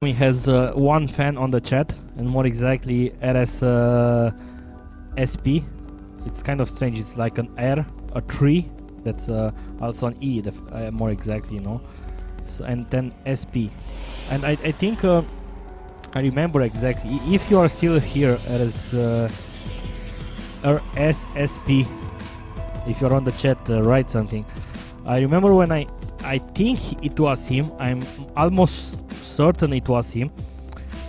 He has one fan on the chat, and more exactly RS SP. It's kind of strange. It's like an R, a tree. That's also an E. More exactly, you know. So, and then SP, and I think I remember exactly. If you are still here as RSSP, if you're on the chat, write something. I remember when I think it was him. I'm almost certain it was him,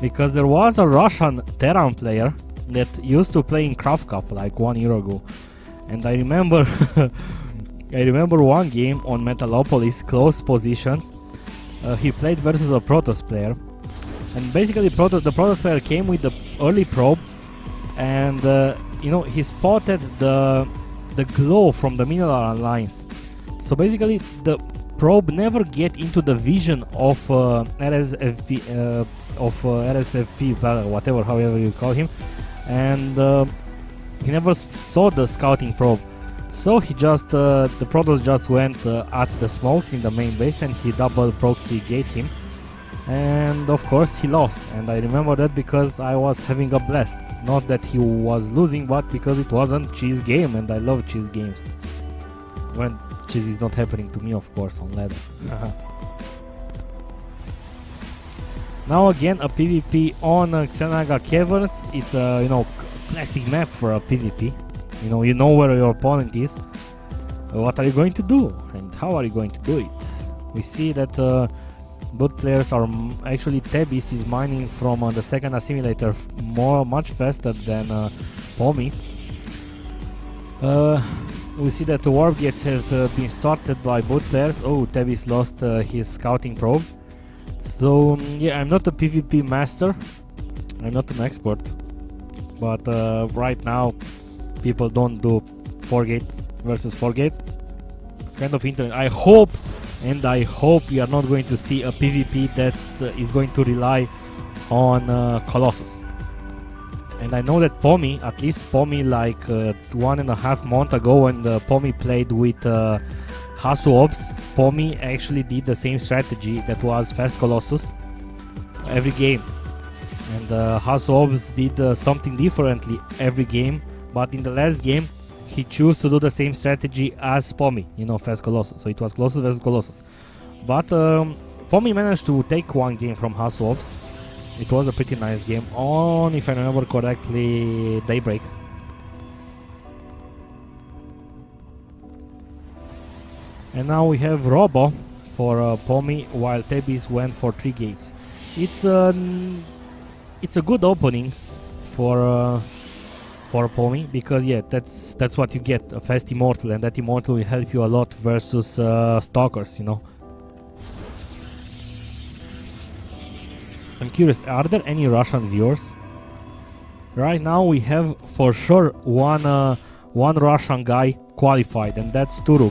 because there was a Russian Terran player that used to play in Craft Cup like 1 year ago, and I remember I remember one game on Metalopolis, close positions. He played versus a Protoss player, and basically the Protoss player came with the early probe, and you know, he spotted the glow from the mineral lines. So basically the probe never get into the vision of RSFP, whatever, however you call him, and he never saw the scouting probe. So he just the Protoss just went at the smokes in the main base, and he double proxy gate him, and of course he lost. And I remember that because I was having a blast. Not that he was losing, but because it wasn't cheese game, and I love cheese games. When cheese is not happening to me, of course, on ladder. Now again a PvP on Xenaga Caverns. It's a, you know, classic map for a PvP. You know where your opponent is. What are you going to do, and how are you going to do it? We see that both players are actually Thebis is mining from the second assimilator much faster than Pomi. We see that the warp gates have been started by both players. Oh, Thebis lost his scouting probe. So yeah, I'm not a PvP master. I'm not an expert, but right now people don't do 4-gate versus 4-gate. It's kind of interesting. I hope we are not going to see a PvP that is going to rely on Colossus. And I know that Pomi, at least Pomi, like 1.5 months ago, when Pomi played with Hasu Ops, Pomi actually did the same strategy that was Fast Colossus every game. And Hasu Ops did something differently every game, but in the last game he chose to do the same strategy as Pomi, you know, Fast Colossus. So it was Colossus versus Colossus. But Pomi managed to take one game from Hasu Ops. It was a pretty nice game on, if I remember correctly, Daybreak. And now we have Robo for Pomi, while Thebis went for 3 gates. It's a good opening for Pomi, because yeah, that's what you get, a fast immortal, and that immortal will help you a lot versus stalkers, you know. I'm curious, are there any Russian viewers? Right now we have for sure one Russian guy qualified, and that's sc2ro.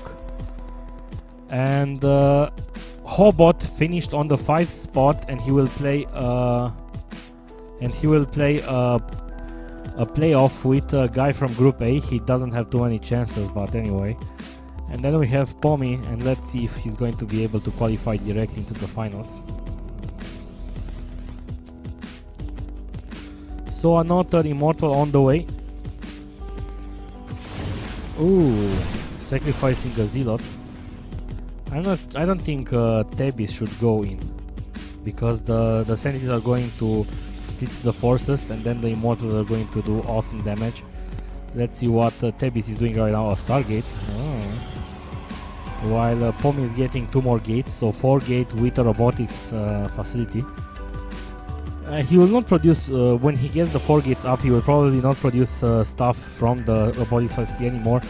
And Hobot finished on the 5th spot, and he will play a playoff with a guy from Group A. He doesn't have too many chances, but anyway. And then we have Pomi, and let's see if he's going to be able to qualify directly into the finals. So another immortal on the way. Ooh, sacrificing a zealot. I don't think Thebis should go in, because the sanities are going to split the forces, and then the immortals are going to do awesome damage. Let's see what Thebis is doing right now. A Stargate. Oh. While Pomi is getting 2 more gates, so 4-gate with a robotics facility. He will not produce, when he gets the 4 gates up, he will probably not produce stuff from the robotics facility anymore,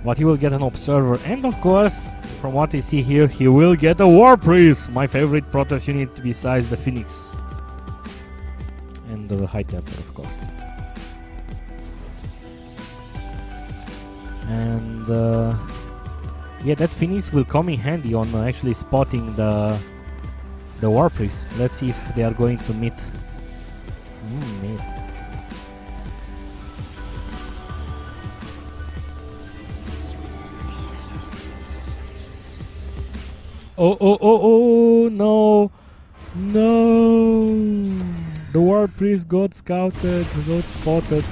but he will get an observer, and of course, from what we see here, he will get a war priest, my favorite Protoss unit besides the Phoenix. And the High Templar, of course. And yeah, that Phoenix will come in handy on actually spotting the war priest. Let's see if they are going to meet. Meet. Oh, no. No! The War Priest got scouted, got spotted.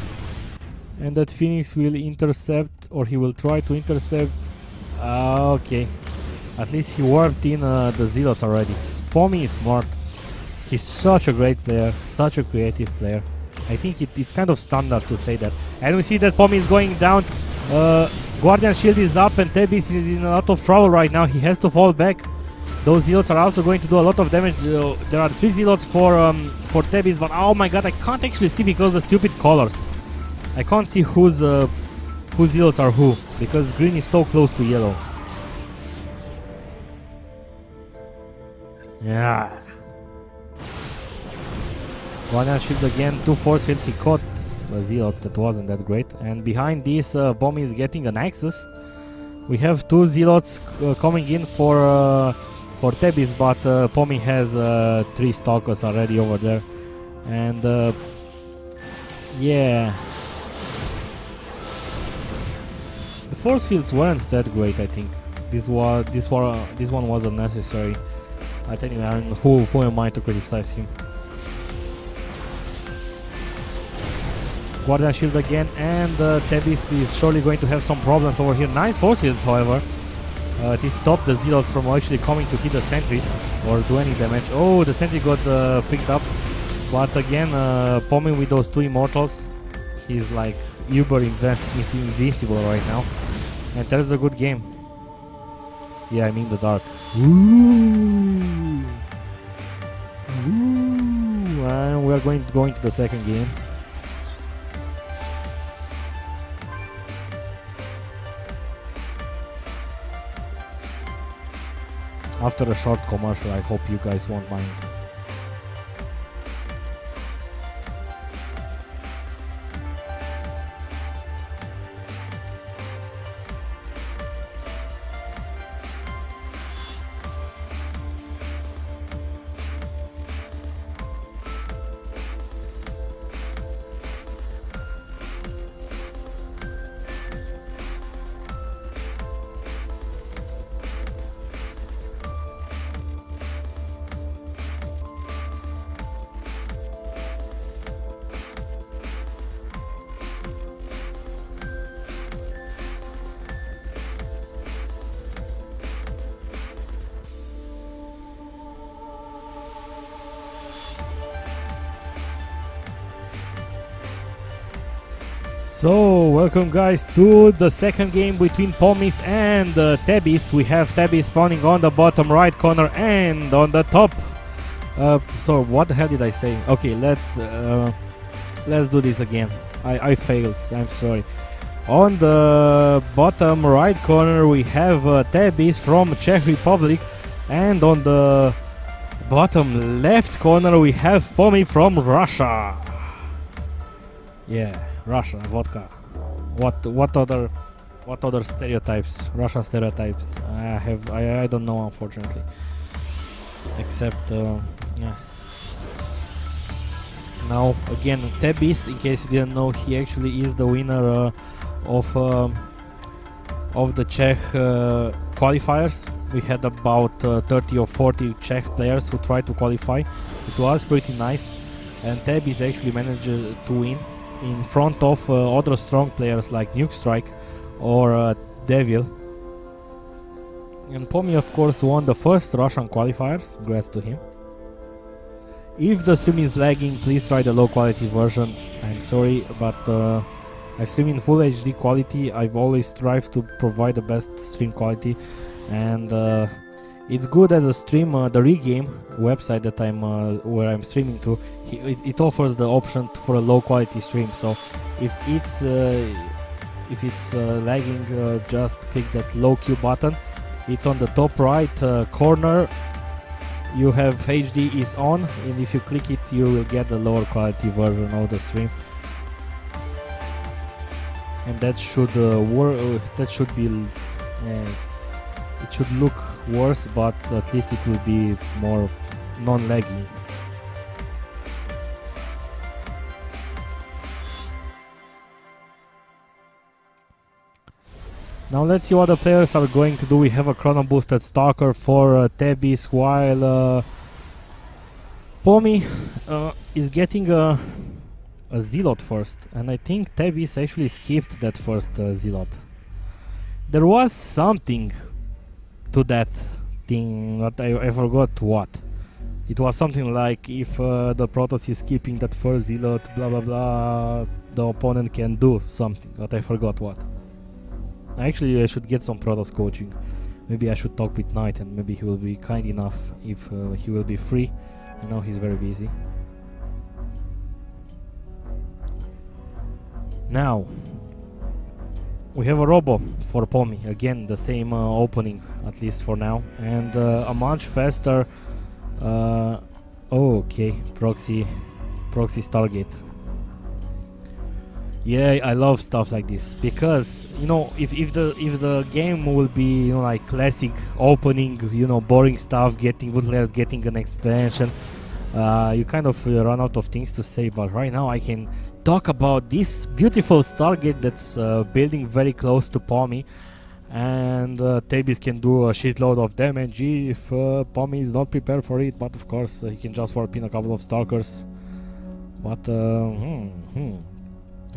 And that Phoenix will intercept, or he will try to intercept. Okay. At least he warped in the Zealots already. Pomi is smart. He's such a great player, such a creative player. I think it's kind of standard to say that. And we see that Pomi is going down. Guardian Shield is up and Thebis is in a lot of trouble right now. He has to fall back. Those Zealots are also going to do a lot of damage. There are 3 Zealots for Thebis, but oh my god, I can't actually see because of the stupid colors. I can't see whose Zealots are who, because green is so close to yellow. Yeah. Guardian Shield again, 2 force fields, he caught a Zealot that wasn't that great. And behind this, Pomi is getting an Axis. We have 2 Zealots coming in for Thebis, but Pomi has 3 Stalkers already over there. And yeah. The force fields weren't that great, I think. This one was unnecessary. I tell you, Aaron, who am I to criticize him? Guardian Shield again, and Thebis is surely going to have some problems over here. Nice force fields, however. This stopped the Zealots from actually coming to hit the sentries or do any damage. Oh, the sentry got picked up. But again, Pomi with those 2 Immortals, he's like uber invincible right now. And that's the good game. Yeah, I mean the dark. Ooh. Ooh. And we are going to the second game. After a short commercial, I hope you guys won't mind. So, welcome guys to the second game between Pomis and Thebis. We have Thebis spawning on the bottom right corner and on the top. So, what the hell did I say? Okay, let's do this again. I failed, I'm sorry. On the bottom right corner we have Thebis from Czech Republic, and on the bottom left corner we have Pomi from Russia. Yeah. Russia, vodka. What other stereotypes? Russia stereotypes. I don't know, unfortunately. Except yeah. Now again, Thebis, in case you didn't know, he actually is the winner of the Czech qualifiers. We had about 30 or 40 Czech players who tried to qualify. It was pretty nice, and Thebis actually managed to win in front of other strong players like Nuke Strike or Devil. And Pomi of course won the first Russian qualifiers, congrats to him. If the stream is lagging, please try the low quality version. I'm sorry, but I stream in full HD quality. I've always strived to provide the best stream quality, and it's good at the stream, the Regame website that where I'm streaming to. It offers the option for a low quality stream. So if it's lagging, just click that low Q button. It's on the top right corner. You have HD is on, and if you click it, you will get the lower quality version of the stream. And that should work. That should be. It should look worse, but at least it will be more non-laggy. Now let's see what the players are going to do. We have a chrono boosted Stalker for Thebis, while Pomi is getting a Zealot first, and I think Thebis actually skipped that first Zealot. There was something to that thing, but I forgot what. It was something like if the Protoss is skipping that first Zealot, blah blah blah, the opponent can do something, but I forgot what. Actually, I should get some Protoss coaching. Maybe I should talk with Knight and maybe he will be kind enough if he will be free. I know he's very busy. Now, we have a Robo for Pomi. Again, the same opening, at least for now. And a much faster... okay, Proxy Stargate. Yeah, I love stuff like this because, you know, if the game will be, you know, like classic opening, you know, boring stuff, getting good players, getting an expansion, you kind of run out of things to say. But right now I can talk about this beautiful Stargate that's building very close to Pomi, and Thebis can do a shitload of damage if Pomi is not prepared for it. But of course he can just warp in a couple of Stalkers. But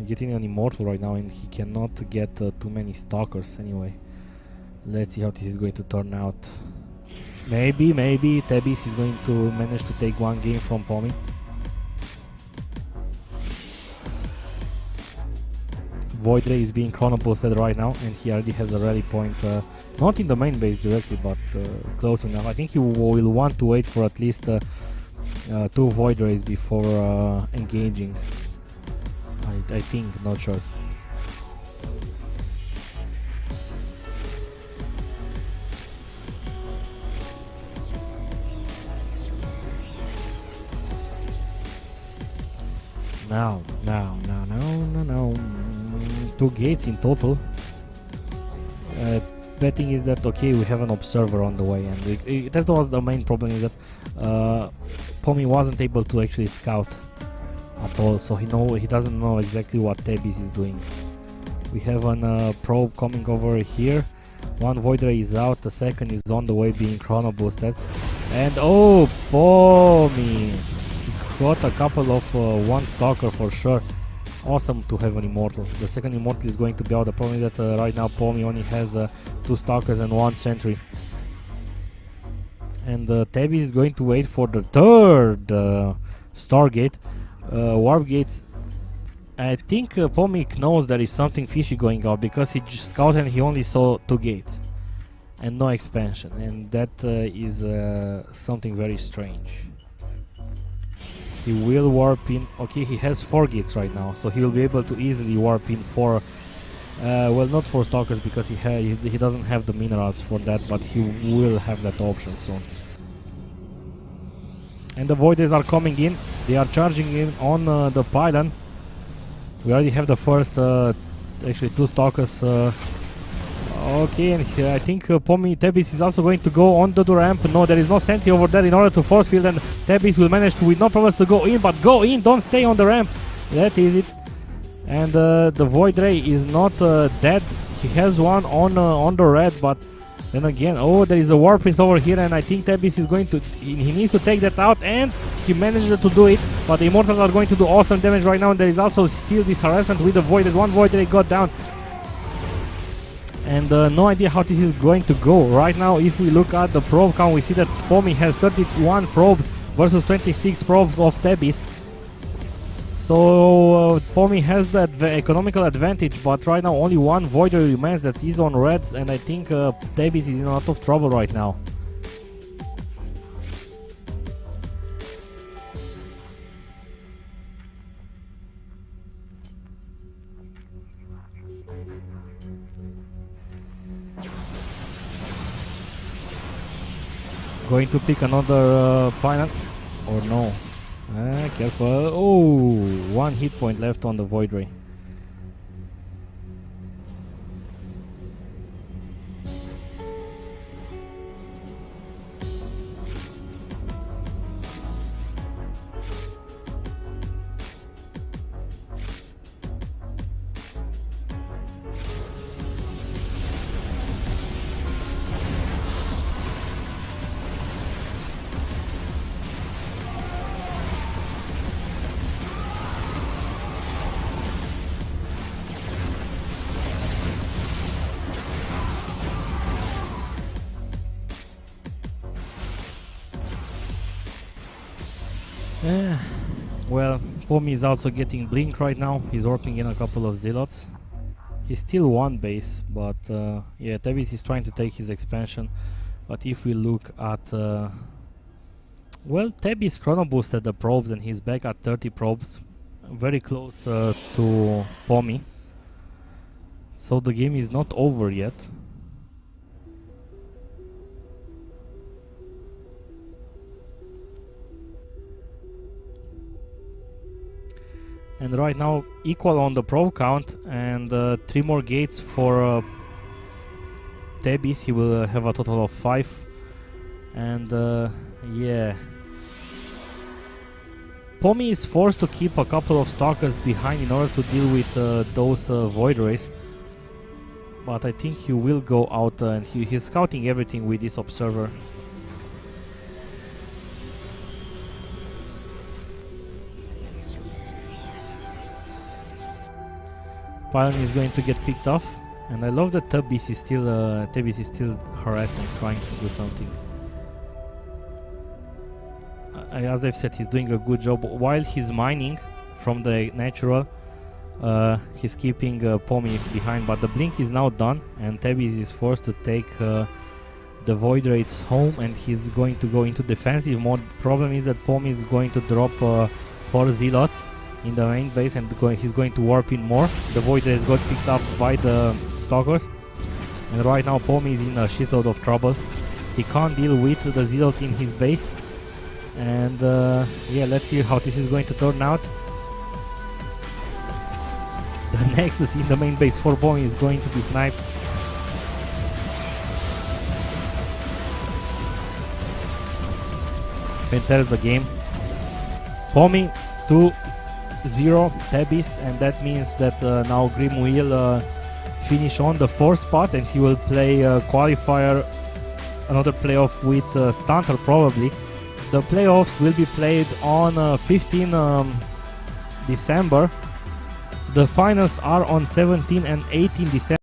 getting an Immortal right now, and he cannot get too many Stalkers anyway. Let's see how this is going to turn out. Maybe Thebis is going to manage to take one game from Pomi. Void Ray is being chrono boosted right now, and he already has a rally point, not in the main base directly, but close enough. I think he will want to wait for at least 2 Void Rays before engaging. I think, not sure. No. 2 gates in total. Betting is that okay, we have an observer on the way, and that was the main problem, is that Pomi wasn't able to actually scout at all, so he doesn't know exactly what Thebis is doing. We have an probe coming over here. One Void Ray is out, the second is on the way being chrono boosted, and oh, Pomi got a couple of one Stalker for sure. Awesome to have an Immortal. The second Immortal is going to be out. The problem is that right now Pomi only has 2 Stalkers and 1 Sentry. And Thebis is going to wait for the third Stargate. Warp Gates. I think Pomi knows there is something fishy going on, because he just scouted and he only saw 2 gates and no expansion, and that is something very strange. He will warp in. Okay, he has 4 gates right now, so he will be able to easily warp in 4. Well, not 4 Stalkers, because he doesn't have the minerals for that, but he will have that option soon. And the Voiders are coming in. They are charging in on the pylon. We already have the first, actually 2 Stalkers. Okay, and I think Thebis is also going to go on the ramp. No, there is no sentry over there in order to force field, and Thebis will manage to, with no problems, to go in, but go in, don't stay on the ramp. That is it. And the Void Ray is not dead. He has one on the red, but then again, oh, there is a War Prince over here, and I think Thebis is going to, he needs to take that out, and he managed to do it. But the Immortals are going to do awesome damage right now, and there is also still this harassment with the Void. One Void Ray got down. And no idea how this is going to go. Right now, if we look at the probe count, we see that Pomi has 31 probes versus 26 probes of Thebis. So Pomi has that economical advantage, but right now only 1 Voider remains that is on reds, and I think Thebis is in a lot of trouble right now. Going to pick another pylon, or no? Careful. Oh, 1 hit point left on the Void Ray. Well, Pomi is also getting blink right now. He's warping in a couple of zealots. He's still one base, but yeah, Thebis is trying to take his expansion. But if we look at well, Thebis chrono boosted the probes and he's back at 30 probes, very close to Pomi. So the game is not over yet. And right now equal on the probe count, and 3 more gates for Thebis. He will have a total of 5. And yeah, Pomi is forced to keep a couple of stalkers behind in order to deal with those void rays. But I think he will go out and he's scouting everything with this observer. Pylon is going to get picked off, and I love that Thebis is still harassing, trying to do something. As I've said, he's doing a good job. While he's mining from the natural, he's keeping Pomi behind, but the blink is now done, and Thebis is forced to take the void rates home, and he's going to go into defensive mode. Problem is that Pomi is going to drop 4 zealots in the main base, and he's going to warp in more. The void rays got picked up by the stalkers, and right now Pomi is in a shitload of trouble. He can't deal with the zealots in his base, and yeah, let's see how this is going to turn out. The Nexus in the main base for Pomi is going to be sniped. And there's the game. Pomi 2-0 Thebis, and that means that now Grim will finish on the 4th spot, and he will play qualifier, another playoff with Stunter probably. The playoffs will be played on 15 December. The finals are on 17 and 18 December.